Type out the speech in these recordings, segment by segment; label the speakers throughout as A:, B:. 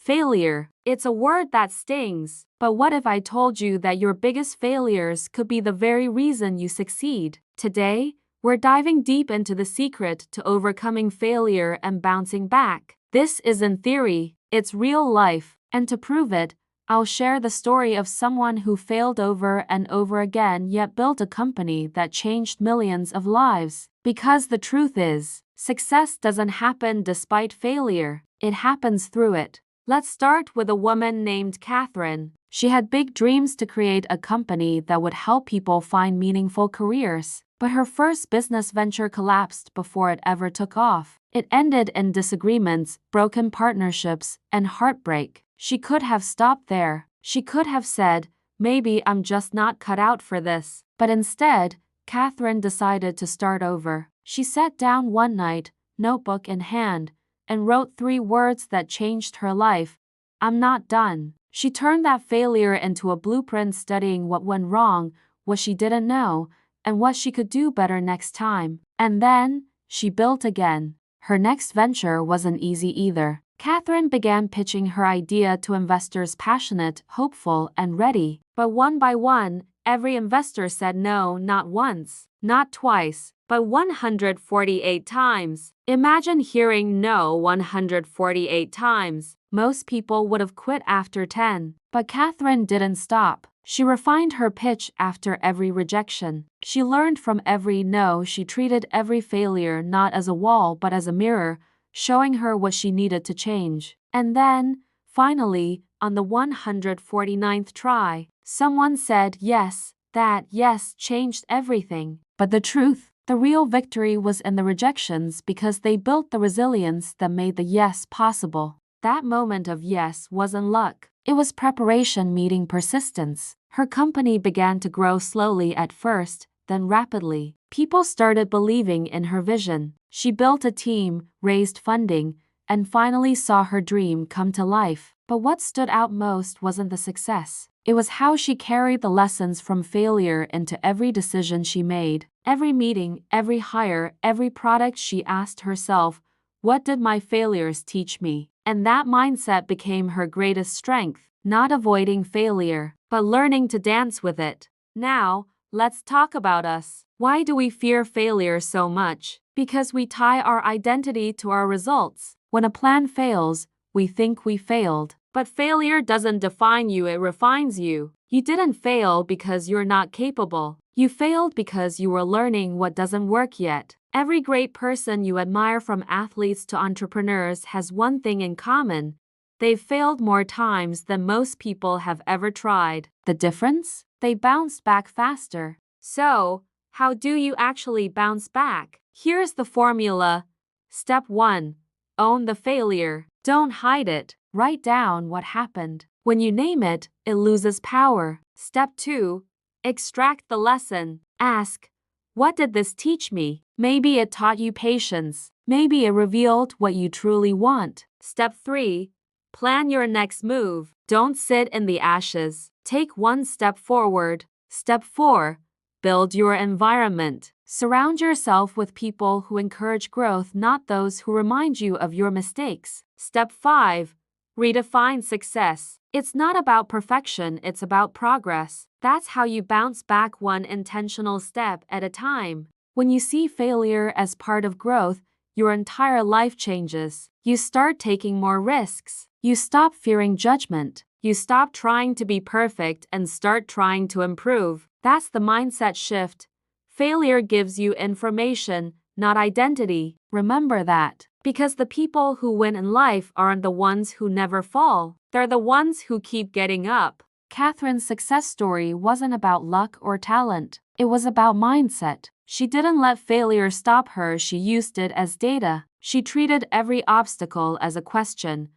A: Failure. It's a word that stings. But what if I told you that your biggest failures could be the very reason you succeed? Today, we're diving deep into the secret to overcoming failure and bouncing back. This isn't theory, it's real life. And to prove it, I'll share the story of someone who failed over and over again yet built a company that changed millions of lives. Because the truth is, success doesn't happen despite failure, it happens through it. Let's start with a woman named Kathryn. She had big dreams to create a company that would help people find meaningful careers. But her first business venture collapsed before it ever took off. It ended in disagreements, broken partnerships, and heartbreak. She could have stopped there. She could have said, maybe I'm just not cut out for this. But instead, Kathryn decided to start over. She sat down one night, notebook in hand, and wrote 3 words that changed her life. I'm not done. She turned that failure into a blueprint, studying what went wrong, what she didn't know, and what she could do better next time. And then, she built again. Her next venture wasn't easy either. Kathryn began pitching her idea to investors passionate, hopeful, and ready. But one by one, every investor said no, not once, not twice, but 148 times. Imagine hearing no 148 times. Most people would have quit after 10. But Kathryn didn't stop. She refined her pitch after every rejection. She learned from every no. She treated every failure not as a wall but as a mirror, showing her what she needed to change. And then, finally, on the 149th try, someone said yes. That yes changed everything. But the truth, the real victory was in the rejections, because they built the resilience that made the yes possible. That moment of yes wasn't luck. It was preparation meeting persistence. Her company began to grow slowly at first, then rapidly. People started believing in her vision. She built a team, raised funding, and finally saw her dream come to life. But what stood out most wasn't the success. It was how she carried the lessons from failure into every decision she made. Every meeting, every hire, every product. She asked herself, what did my failures teach me? And that mindset became her greatest strength. Not avoiding failure, but learning to dance with it. Now, let's talk about us. Why do we fear failure so much? Because we tie our identity to our results. When a plan fails, we think we failed. But failure doesn't define you, it refines you. You didn't fail because you're not capable. You failed because you were learning what doesn't work yet. Every great person you admire, from athletes to entrepreneurs, has one thing in common. They've failed more times than most people have ever tried. The difference? They bounced back faster. So, how do you actually bounce back? Here's the formula. Step 1. Own the failure. Don't hide it. Write down what happened. When you name it, it loses power. Step 2. Extract the lesson. Ask, what did this teach me? Maybe it taught you patience. Maybe it revealed what you truly want. Step 3. Plan your next move. Don't sit in the ashes. Take one step forward. Step 4. Build your environment. Surround yourself with people who encourage growth, not those who remind you of your mistakes. Step 5. Redefine success. It's not about perfection, it's about progress. That's how you bounce back, one intentional step at a time. When you see failure as part of growth, your entire life changes. You start taking more risks. You stop fearing judgment. You stop trying to be perfect and start trying to improve. That's the mindset shift. Failure gives you information, not identity. Remember that. Because the people who win in life aren't the ones who never fall. They're the ones who keep getting up. Kathryn's success story wasn't about luck or talent. It was about mindset. She didn't let failure stop her. She used it as data. She treated every obstacle as a question.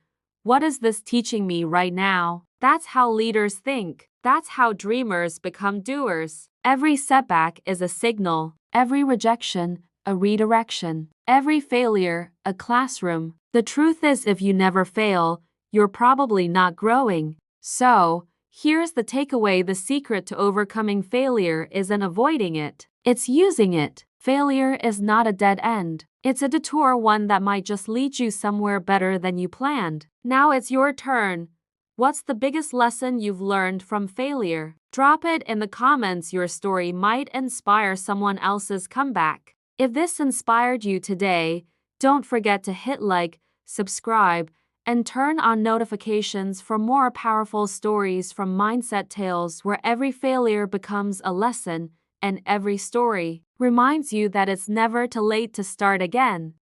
A: What is this teaching me right now? That's how leaders think. That's how dreamers become doers. Every setback is a signal. Every rejection, a redirection. Every failure, a classroom. The truth is, if you never fail, you're probably not growing. So, Here's the takeaway: the secret to overcoming failure isn't avoiding it, it's using it. Failure is not a dead end. It's a detour, one that might just lead you somewhere better than you planned. Now it's your turn. What's the biggest lesson you've learned from failure? Drop it in the comments. Your story might inspire someone else's comeback. If this inspired you today, don't forget to hit like, subscribe, and turn on notifications for more powerful stories from Mindset Tales, where every failure becomes a lesson and every story reminds you that it's never too late to start again.